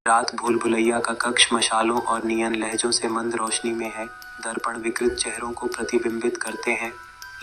रात भूल भुलैया का कक्ष मशालों और नियन लहजों से मंद रोशनी में है। दर्पण विकृत चेहरों को प्रतिबिंबित करते हैं।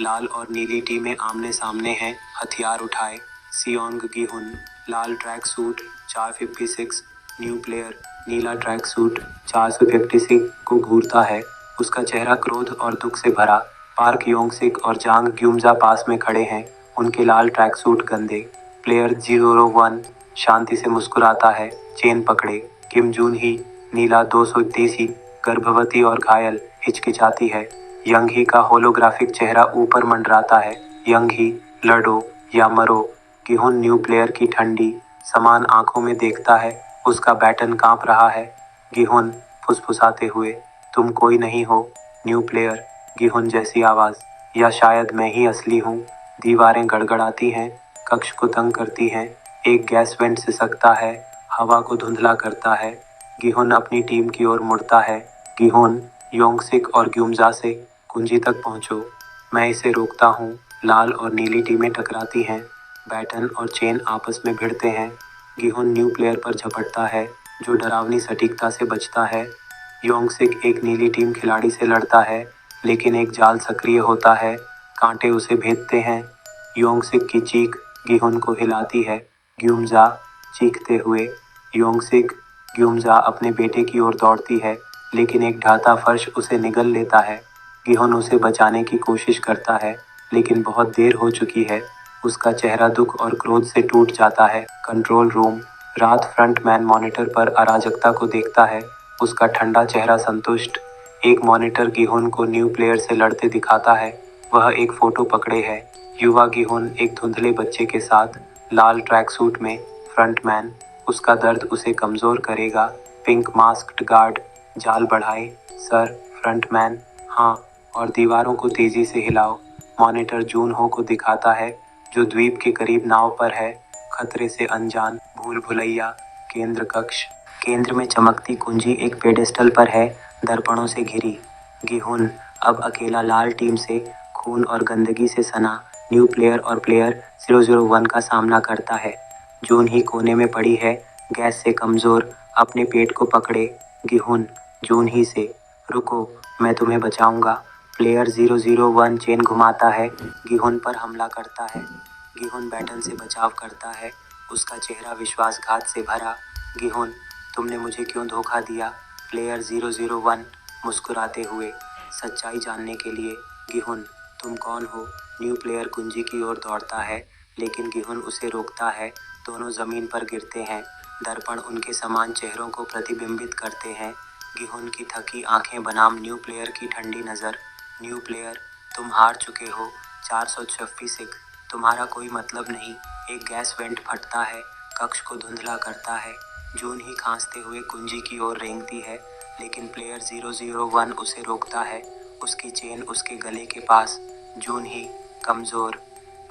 लाल और नीली टीमें आमने सामने हैं, हथियार उठाए। सियोंग गी-हुन, लाल ट्रैक सूट 456, न्यू प्लेयर, नीला ट्रैक सूट 456 को घूरता है। उसका चेहरा क्रोध और दुख से भरा। पार्क योंग-सिक और जांग ग्युमजा पास में खड़े हैं, उनके लाल ट्रैक सूट गंदे। प्लेयर 001 शांति से मुस्कुराता है, चेन पकड़े। किम जून ही, नीला 233, गर्भवती और घायल, हिचकिचाती है। यंग ही का होलोग्राफिक चेहरा ऊपर मंडराता है। यंग ही, लड़ो या मरो। गी-हुन न्यू प्लेयर की ठंडी, समान आंखों में देखता है, उसका बैटन कांप रहा है। गी-हुन फुसफुसाते हुए, तुम कोई नहीं हो। न्यू प्लेयर, गी-हुन जैसी आवाज, या शायद मैं ही असली हूँ। दीवारें गड़गड़ाती हैं, कक्ष को तंग करती हैं। एक गैस वेंट सिसकता है, हवा को धुंधला करता है। गी-हुन अपनी टीम की ओर मुड़ता है। गी-हुन, योंग-सिक और ग्युमजा से कुंजी तक पहुंचो, मैं इसे रोकता हूँ। लाल और नीली टीमें टकराती हैं, बैटन और चेन आपस में भिड़ते हैं। गी-हुन न्यू प्लेयर पर झपटता है, जो डरावनी सटीकता से बचता है। योंग-सिक एक नीली टीम खिलाड़ी से लड़ता है, लेकिन एक जाल सक्रिय होता है, कांटे उसे भेदते हैं। योंग-सिक की चीख गी-हुन को हिलाती है। ग्युमजा चीखते हुए, योंग-सिक, ग्युमजा अपने बेटे की ओर दौड़ती है, लेकिन एक ढाता फर्श उसे निगल लेता है। गी-हुन उसे बचाने की कोशिश करता है, लेकिन बहुत देर हो चुकी है। उसका चेहरा दुख और क्रोध से टूट जाता है। कंट्रोल रूम, रात फ्रंटमैन मॉनिटर पर अराजकता को देखता है, उसका ठंडा चेहरा संतुष्ट। एक मॉनिटर गी-हुन को न्यू प्लेयर से लड़ते दिखाता है। वह एक फोटो पकड़े है, युवा गी-हुन एक धुंधले बच्चे के साथ, लाल ट्रैक सूट में। फ्रंटमैन, उसका दर्द उसे कमजोर करेगा। पिंक मास्क्ड गार्ड, जाल बढ़ाए। सर। फ्रंटमैन, हाँ, और दीवारों को तेजी से हिलाओ। मॉनिटर जून हो को दिखाता है, जो द्वीप के करीब नाव पर है, खतरे से अनजान। भूल भुलैया, केंद्र कक्ष। केंद्र में चमकती कुंजी एक पेडेस्टल पर है, दर्पणों से घिरी। गी-हुन अब अकेला लाल टीम से, खून और गंदगी से सना, न्यू प्लेयर और प्लेयर 001 का सामना करता है। जून ही कोने में पड़ी है, गैस से कमजोर, अपने पेट को पकड़े। गी-हुन जून ही से, रुको, मैं तुम्हें बचाऊंगा। प्लेयर 001 चेन घुमाता है, गी-हुन पर हमला करता है। गी-हुन बैटन से बचाव करता है, उसका चेहरा विश्वासघात से भरा। गी-हुन, तुमने मुझे क्यों धोखा दिया। प्लेयर 001 मुस्कुराते हुए, सच्चाई जानने के लिए। गी-हुन, तुम कौन हो। न्यू प्लेयर कुंजी की ओर दौड़ता है, लेकिन गी-हुन उसे रोकता है। दोनों जमीन पर गिरते हैं, दर्पण उनके समान चेहरों को प्रतिबिंबित करते हैं। गी-हुन की थकी आंखें बनाम न्यू प्लेयर की ठंडी नज़र। न्यू प्लेयर, तुम हार चुके हो। 456, तुम्हारा कोई मतलब नहीं। एक गैस वेंट फटता है, कक्ष को धुंधला करता है। जून ही खांसते हुए कुंजी की ओर रेंगती है, लेकिन प्लेयर 001 उसे रोकता है, उसकी चेन उसके गले के पास। जून ही, कमजोर,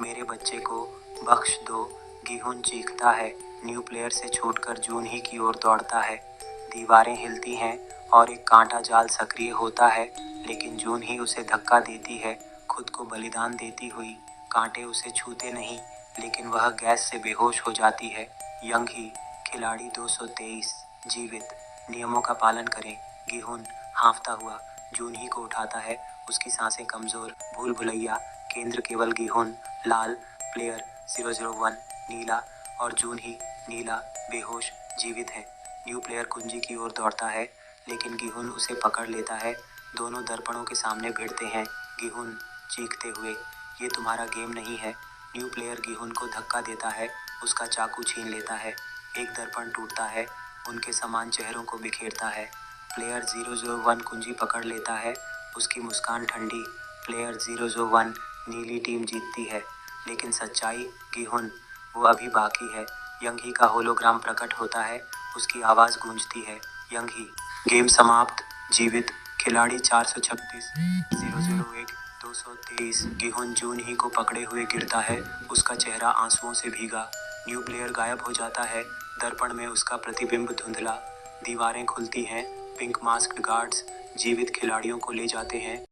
मेरे बच्चे को बख्श दो। गी-हुन चीखता है, न्यू प्लेयर से छूटकर जून ही की ओर दौड़ता है। दीवारें हिलती हैं और एक कांटा जाल सक्रिय होता है, लेकिन जून ही उसे धक्का देती है, खुद को बलिदान देती हुई। कांटे उसे छूते नहीं, लेकिन वह गैस से बेहोश हो जाती है। यंग ही, खिलाड़ी 223, जीवित, नियमों का पालन करें। गी-हुन हाँफता हुआ जून ही को उठाता है, उसकी सांसें कमजोर। भूल भुलैया, केंद्र केवल गी-हुन, लाल, प्लेयर 001, नीला, और जून ही, नीला, बेहोश, जीवित है। न्यू प्लेयर कुंजी की ओर दौड़ता है, लेकिन गी-हुन उसे पकड़ लेता है। दोनों दर्पणों के सामने भिड़ते हैं। गी-हुन चीखते हुए, ये तुम्हारा गेम नहीं है। न्यू प्लेयर गी-हुन को धक्का देता है, उसका चाकू छीन लेता है। एक दर्पण टूटता है, उनके समान चेहरों को बिखेरता है। प्लेयर 001 कुंजी पकड़ लेता है, उसकी मुस्कान ठंडी। प्लेयर 001, नीली टीम जीतती है, लेकिन सच्चाई, गी-हुन, वो अभी बाकी है। यंग ही का होलोग्राम प्रकट होता है, उसकी आवाज गूंजती है। यंग ही, गेम समाप्त। जीवित, खिलाड़ी 436, 001, 223। गी-हुन जून ही को पकड़े हुए गिरता है, उसका चेहरा आंसुओं से भीगा। न्यू प्लेयर गायब हो जाता है, दर्पण में उसका प्रतिबिंब धुंधला। दीवारें खुलती हैं, पिंक मास्क्ड गार्ड्स जीवित खिलाड़ियों को ले जाते हैं।